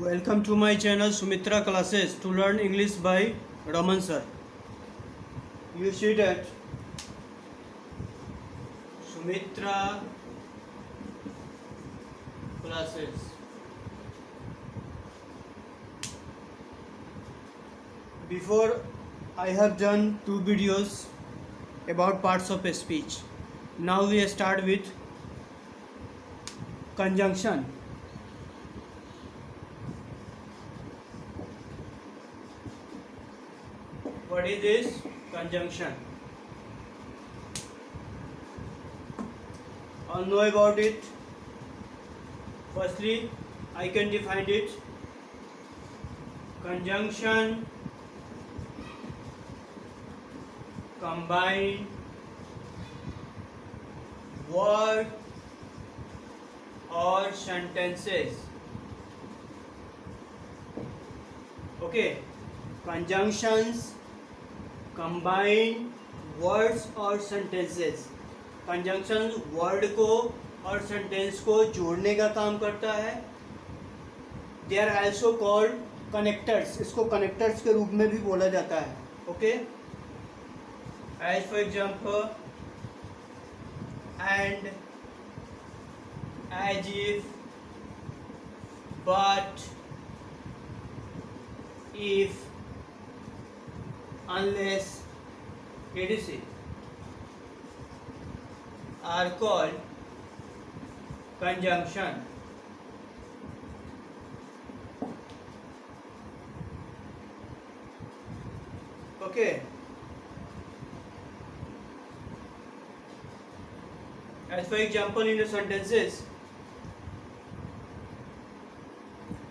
Welcome to my channel Sumitra Classes to learn English by Raman sir. You see that Sumitra Classes. Before I have done two videos about parts of a speech. Now we start with conjunction. What is this conjunction? All know about it. Firstly, I can define it. Conjunction combine word or sentences. Okay, conjunctions combine words और sentences. Conjunction word को और sentence को जोड़ने का काम करता है. They are also called connectors. इसको कनेक्टर्स के रूप में भी बोला जाता है. Okay, as for example and, as if, but, if, unless, etc. are called conjunction. Okay, as for example in the sentences,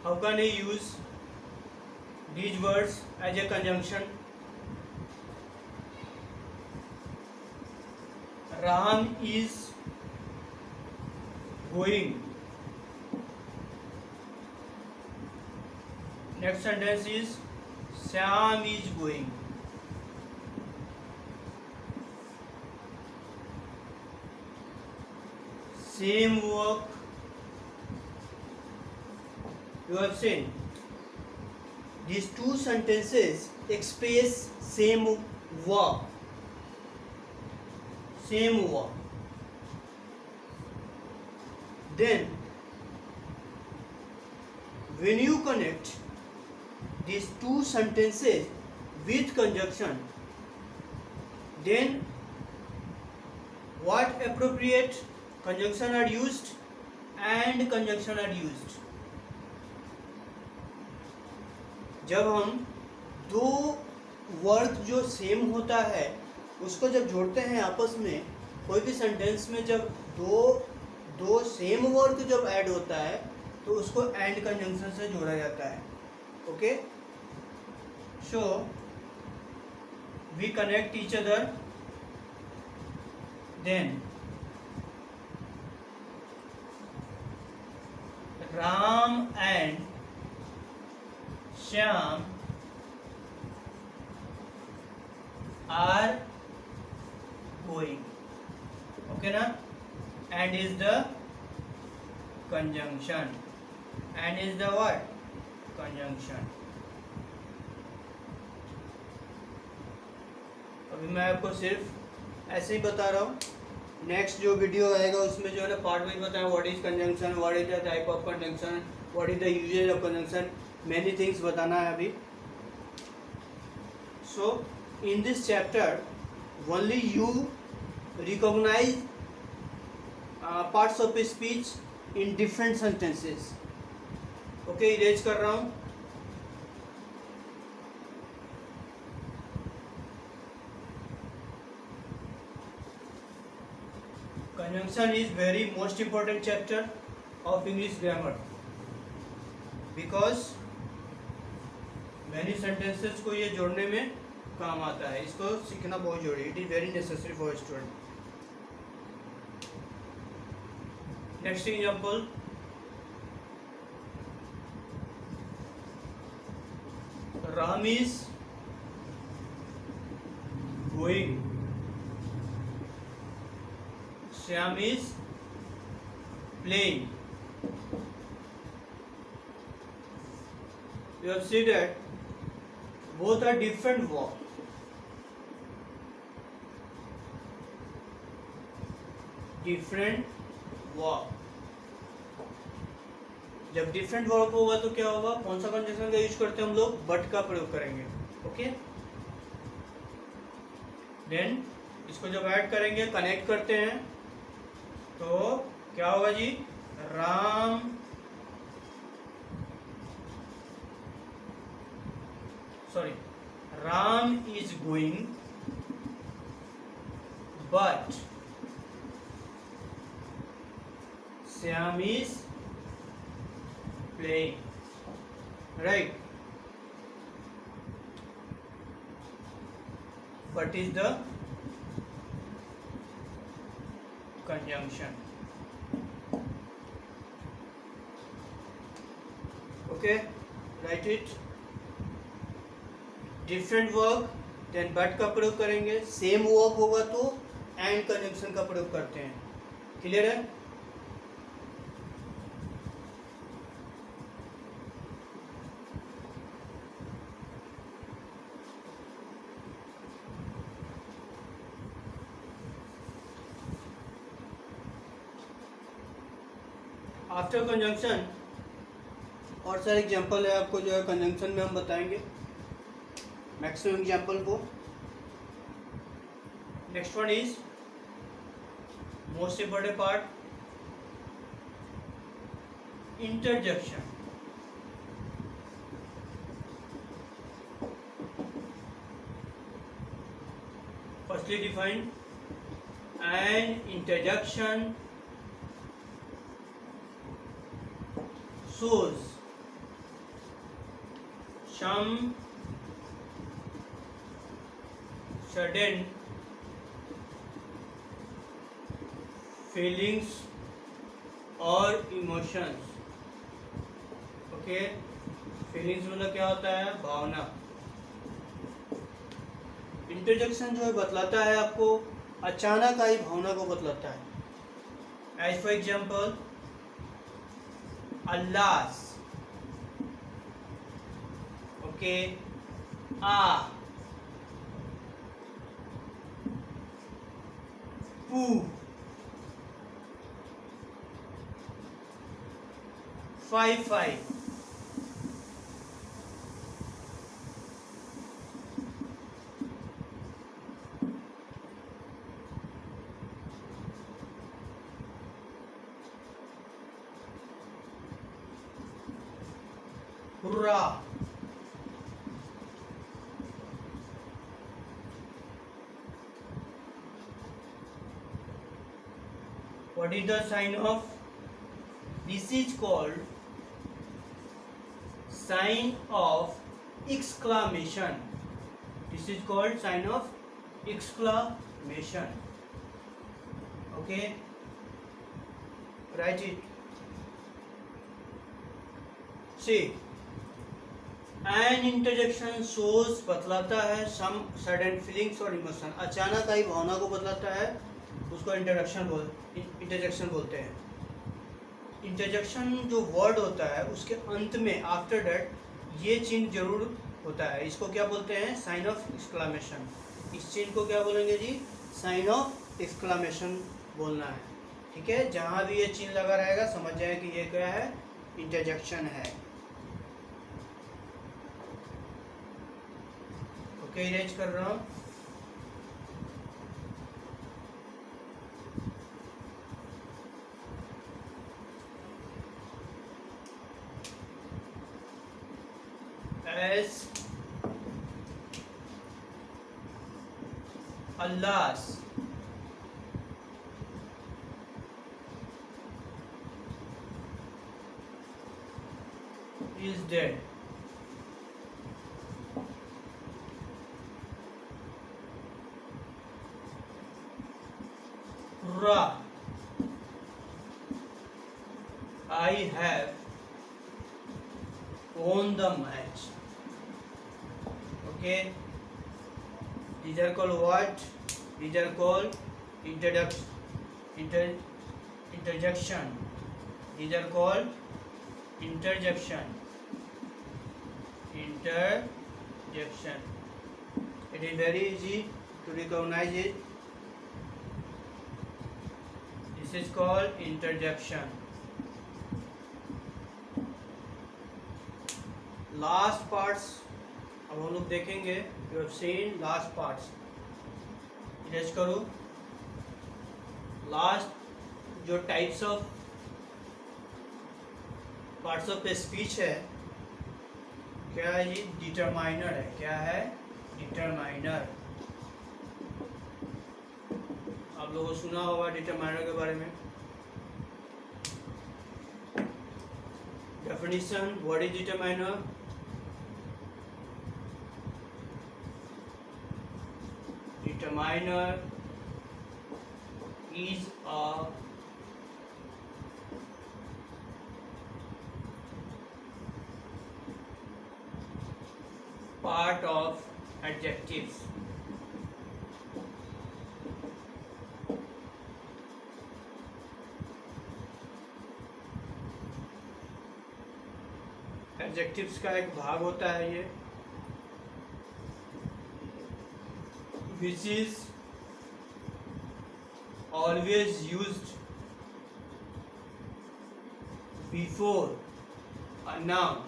how can I use these words as a conjunction? Ram is going. Next sentence is Shyam is going. Same work you have seen. These two sentences express same work. Same work. Then when you connect these two sentences with conjunction, then what appropriate conjunction are used and conjunction are used. जब हम दो word जो same होता है उसको जब जोड़ते हैं आपस में, कोई भी सेंटेंस में जब दो सेम वर्ड जब ऐड होता है तो उसको एंड कंजंक्शन से जोड़ा जाता है. Okay, so we connect each other. Then Ram and Shyam are going. Okay na? And is the conjunction. And is the what? Conjunction. अभी मैं आपको सिर्फ ऐसे ही बता रहा हूँ. नेक्स्ट जो वीडियो आएगा उसमें जो है ना पार्ट वाइज बताया what is conjunction, what is the type of conjunction, what is the usages of conjunction, many things बताना है अभी. सो in this chapter only you recognize parts of a speech in different sentences. Okay, erase कर रहा हूँ. Conjunction is very most important chapter of English grammar because many sentences को ये जोड़ने में काम आता है. इसको सीखना बहुत जरूरी. It is very necessary for student. Next example, Ram is going, Shyam is playing. you have seen that both are different verb. Different verb. जब डिफरेंट वर्ब होगा तो क्या होगा, कौन सा कंजंक्शन का यूज करते हैं हम लोग, बट का प्रयोग करेंगे. ओके, देन इसको जब ऐड करेंगे, कनेक्ट करते हैं, तो क्या होगा जी, Ram Ram is going but Shyam is playing, right? What is the conjunction? Okay, write it. Different verb, then but का प्रयोग करेंगे. सेम वर्ब होगा तो and conjunction का प्रयोग करते हैं. क्लियर है? आफ्टर कंजंक्शन और सारे एग्जाम्पल है आपको जो है कंजंक्शन में हम बताएंगे, मैक्सिमम एग्जाम्पल को. Next one is most important part, interjection. Firstly defined, an interjection shows some sudden feelings or emotions. ओके, फीलिंग्स मतलब क्या होता है, भावना. इंटरजेक्शन जो है बतलाता है आपको अचानक आई भावना को बतलाता है. As for example, Allah, okay, pooh, fie, hurrah. What is the sign of? This is called sign of exclamation. This is called sign of exclamation. Okay, write it. See, an interjection shows बतलाता है some sudden feelings और emotion. अचानक आई भावना को बतलाता है, उसको interjection बोलते हैं. इंटरजेक्शन जो वर्ड होता है उसके अंत में आफ्टर दैट ये चिन्ह जरूर होता है. इसको क्या बोलते हैं, साइन ऑफ एक्सक्लामेशन. इस चिन्ह को क्या बोलेंगे जी, साइन ऑफ एक्सक्लामेशन बोलना है. ठीक है, जहाँ भी ये चिन्ह लगा रहेगा समझ जाए कि ये क्या है, इंटरजेक्शन है. ओके, इरेज कर रहा हूँ. as Allah is dead. Ra, I have won the match. Okay, these are called what? These are called interjection. These are called interjection. interjection. It is very easy to recognize it. This is called interjection. Last parts अब हम लोग देखेंगे. You have seen last parts. Erase करो. Last जो types of parts of speech है, क्या है ये? डिटरमाइनर है. क्या है? डिटरमाइनर. आप लोगों को सुना होगा डिटरमाइनर के बारे में. Definition, what is determiner? Determiner is a part of adjectives. Adjectives का एक भाग होता है ये, which is always used before a noun.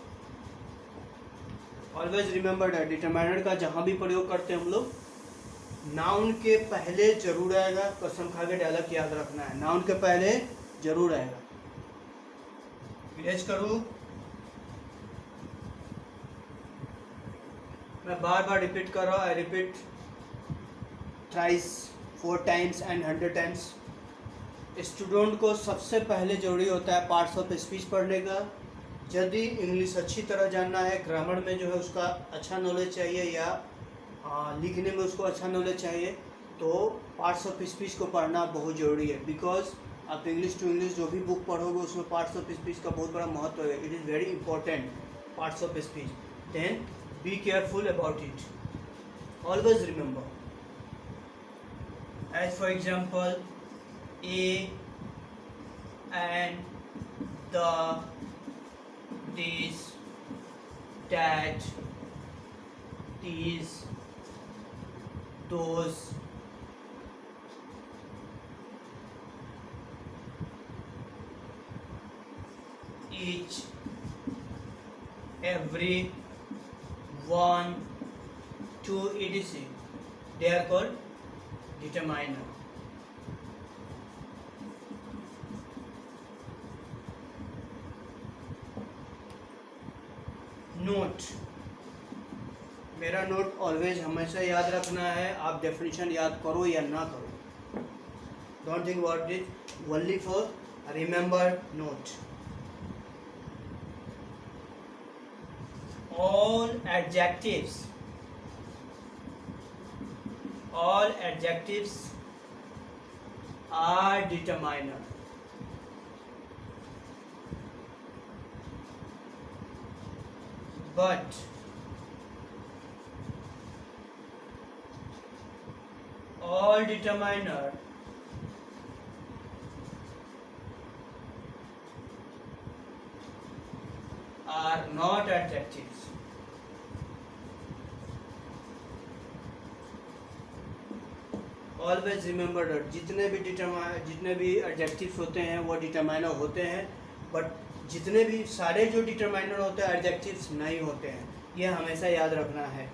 Always remember that determiner का जहाँ भी प्रयोग करते हैं हम लोग, नाउन के पहले जरूर आएगा. कसम खा के डायलॉग याद रखना है, नाउन के पहले जरूर आएगा. इरेज करूँ. मैं बार बार रिपीट कर रहा हूँ. I repeat thrice, 4 times and 100 times. Student को सबसे पहले ज़रूरी होता है पार्ट्स ऑफ स्पीच पढ़ने का. यदि इंग्लिश अच्छी तरह जानना है, ग्रामर में जो है उसका अच्छा नॉलेज चाहिए, या लिखने में उसको अच्छा नॉलेज चाहिए, तो पार्ट्स ऑफ स्पीच को पढ़ना बहुत ज़रूरी है. बिकॉज आप इंग्लिश टू इंग्लिश जो भी बुक पढ़ोगे उसमें पार्ट्स ऑफ स्पीच का बहुत बड़ा महत्व है. It is very important, parts of speech. Then be careful about it. Always remember. As for example, a and the, this, that, these, those, each, every, one, two, etc. They are called determiner. Note. मेरा note always हमेशा याद रखना है. आप definition याद करो या ना करो, don't think about it, only for remember note. All adjectives are determiner. But all determiner are not adjectives. Always remember that जितने भी एडजेक्टिव्स होते हैं वो डिटरमाइनर होते हैं, बट जितने भी सारे जो डिटरमाइनर होते हैं एडजेक्टिव्स नहीं होते हैं. ये हमेशा याद रखना है.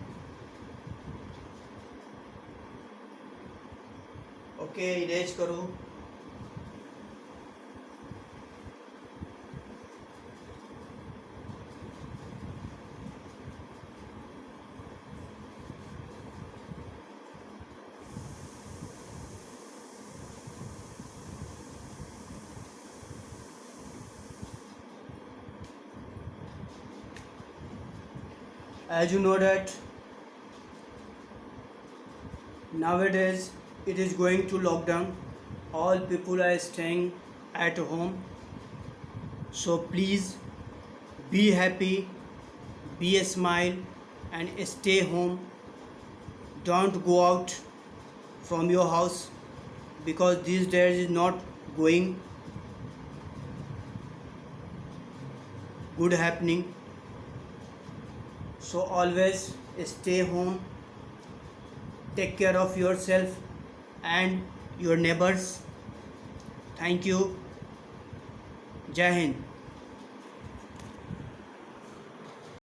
ओके, इरेज करूँ. As you know that nowadays it is going to lockdown, all people are staying at home, so please be happy, be a smile and stay home. Don't go out from your house because these days is not going good happening. So always stay home, take care of yourself and your neighbors. Thank you. Jai Hind.